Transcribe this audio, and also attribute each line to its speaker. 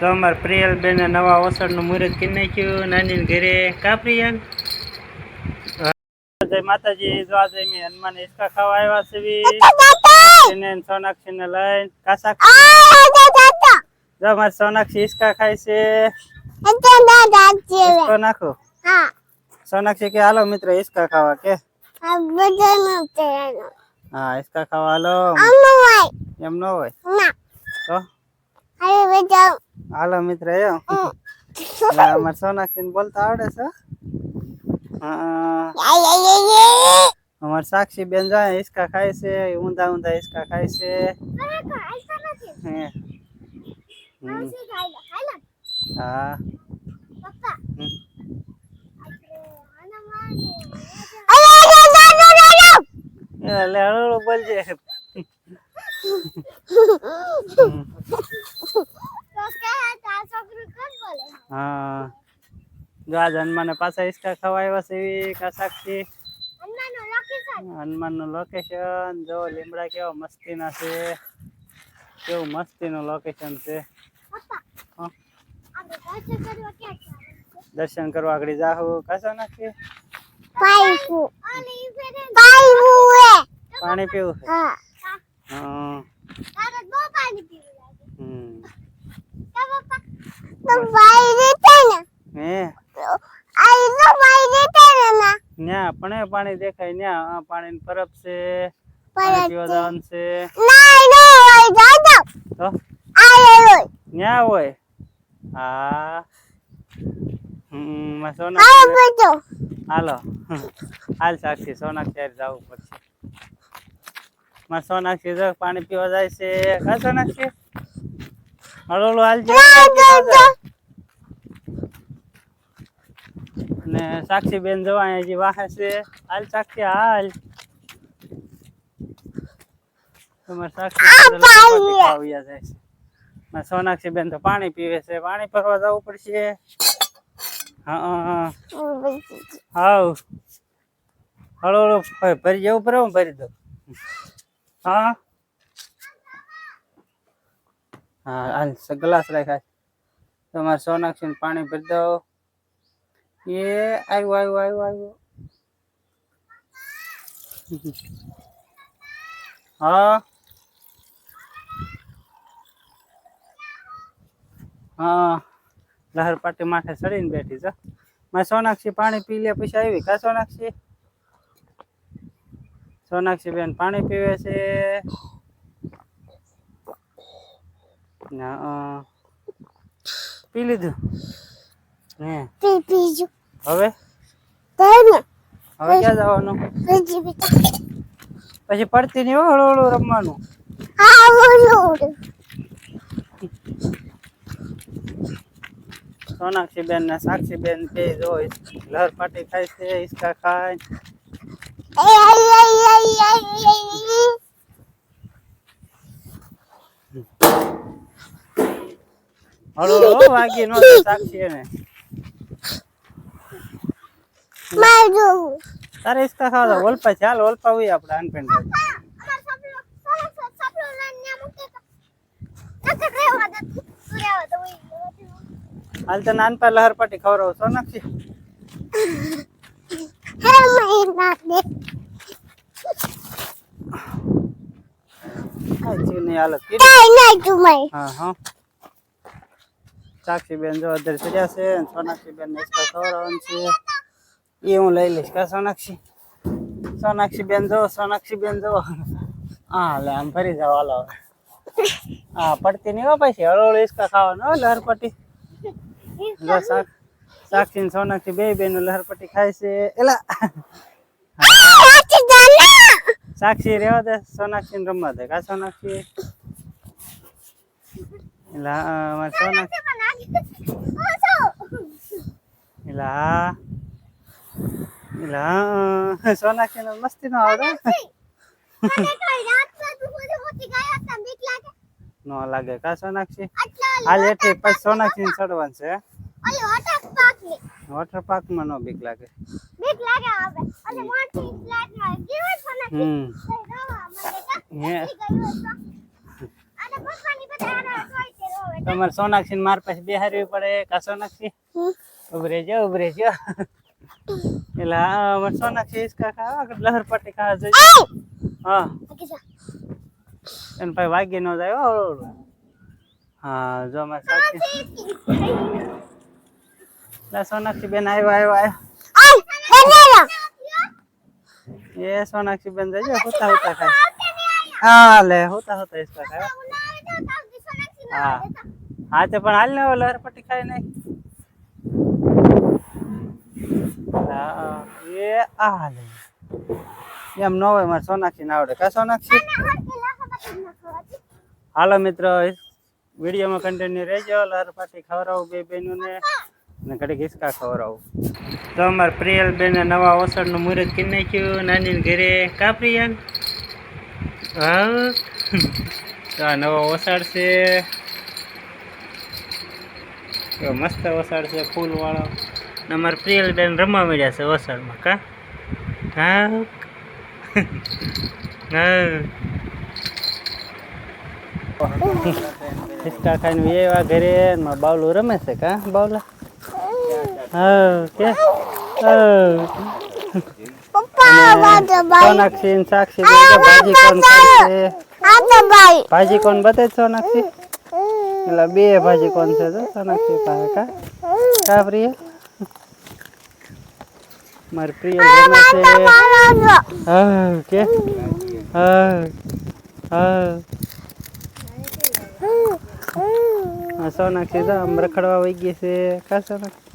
Speaker 1: તો અમારે પ્રિયલ બેન નવા ઓસરનું મુહૂર્ત કરી નાખ્યું નાની ઘરે. કા પ્રિયલ? જય માતાજી. જો આજે મેં હનુમાન હિસકા ખાવા આવ્યા છે સોનાક્ષી ને લઈને. કા સાક્ષી? જો મારી સોનાક્ષી હિસકા ખાય છે. હિસકો નાખો. સોનાક્ષી કે હાલો મિત્ર હિસકા ખાવા કે. હા હિસકા ખાવા હાલો. એમ ન હોય તો હાલો મિત્ર એમ. અમારે સોનાક્ષી ને બોલતા આવડે છે. અમારે સાક્ષી બેન જાય હિસકા ખાય છે. ઊંધા ઊંધા હિસકા ખાય છે. હા એટલે હળવું બોલજે. હા જો આજ હનુમાન પાછા હિસકા ખાવા આવ્યા છે. કા સાક્ષી? હનુમાન નું લોકેશન જો. લીમડા કેવા મસ્તી ના છે. કેવું મસ્તી નું લોકેશન છે. દર્શન કરવા આગળ જાહુ. કાસો નાખી પાણી પીવું છે. ન્યા પણ પાણી દેખાય. ન્યા પાણી પરબ છે. પાણી પીવા જવાનું છે. તો ન્યા હોય. હા હાલો હાલ સાક્ષી સોનાક્ષી જવું પડશે. મારે સોનાક્ષી જો પાણી પીવા જાય છે. કા સોનાક્ષી? હળો હાલ ને સાક્ષી બેન જવા હજી વાહે છે. હાલ સાક્ષી હાલ. તમારે સાક્ષી સોનાક્ષી બેન તો પાણી પીવે છે. પાણી ભરવા જવું પડશે. હા હાવ હળો હળો ભરી જવું પડે. હું ભરી દઉં. હા હા હાલ ગ્લાસ રાખાય. તમારે સોનાક્ષી ને પાણી ભરી દો. એ આવ્યું આવ્યું આવ્યું આવ્યું. હા હા લહર પાટી માથે ચડીને બેઠી છે. મારે સોનાક્ષી પાણી પી લે પછી આવી. કા સોનાક્ષી? સોનાક્ષી બેન પાણી પીવે છે. પી લીધું. હવે હવે ક્યાં જવાનું? પછી પડતી નહી. હળુ હળુ રમવાનું. સોનાક્ષી બેન ને સાક્ષી બેન બે જોઈ લહર પાટી ખાય છે. હિસકા ખાય. હળો હળો વાગી નો સાક્ષી ને. તારે હિસકા ખાવા ઓલપા છે. હાલ ઓલપા હોય આપડે અનપેન. હાલ તો નાનપા લહર પાટી ખવડાવું. સોનાક્ષી સાક્ષી બેન જો અધર ચડ્યા છે. સોનાક્ષી બેન હિસકા ખવડાવવાનું છે. એ હું લઈ લઈશ. કા સોનાક્ષી? સોનાક્ષી બેન જો. સોનાક્ષી બેન જો. હા લે આમ ફરી જાવ. હાલો હા પડતી નહી હો. પછી હળો હળો હિસકા ખાવાનું. લહરપટ્ટી જો સાક્ષી ને સોનાક્ષી બે બેન લહરપટ્ટી ખાય છે. એલા સાક્ષી રેવા દે. સોનાક્ષી ને રમવા દે. કા સોનાક્ષી? એલા સોનાક્ષી ને મસ્તી નો આવડે. નો લાગે. કા સોનાક્ષી? હાલ એઠી પછી સોનાક્ષી ને ચડવાનું છે. વોટર પાર્ક માં નો બીક લાગે. તમારે સોનાક્ષી ને મારા પાસે બેહારવી પડે કા સોનાક્ષી ઉભરે જો એટલે હા અમારે સોનાક્ષી હિસકા ખાવા લહર પટ્ટી ખાવા જોઈએ હા એને ભાઈ વાગી ન જાય હો હા જો અમારે સાક્ષી સોનાક્ષી બેન આવ્યા એ સોનાક્ષી બેન જજો હોતા ખાય હા લે હોતા હિસકા ખાય હા હા તે પણ હાલ ને લહર પટ્ટી ખાઈ નાખ એ આ લે એમ ન હોય મારે સોનાક્ષી ના આવડે કા સોનાક્ષી હાલો મિત્રો વિડીયોમાં કન્ટિન્યુ રહેજો લહર પટ્ટી ખવડાવું બે બહેનોને ને ઘડીક હિસકા ખવડાવું તો અમારે પ્રિયલ બેન નવા ઓસડનું મુહૂર્ત કરી નાખ્યું નાની ઘરે કા પ્રિયલ હા તો આ નવો ઓસાડ છે મસ્ત ઓસાડ છે ફૂલ વાળો અમારે પ્રિયલ બેન રમવા મળ્યા છે ઓસાડમાં કા હા હા હિસકા ખાઈને એવા ઘરે બાવલું રમે છે કા બાવલા હા કે સોનાક્ષી ને સાક્ષી ભાજી કોણ ખાય ભાજી કોણ બતાય સોનાક્ષી એટલે બે ભાજી કોણ છે સોનાક્ષી પાસે કા પ્રિય મારી પ્રિય રમે છે હા કે હા સોનાક્ષી તો આમ રખડવા વહી ગઈ છે કા સોનાક્ષી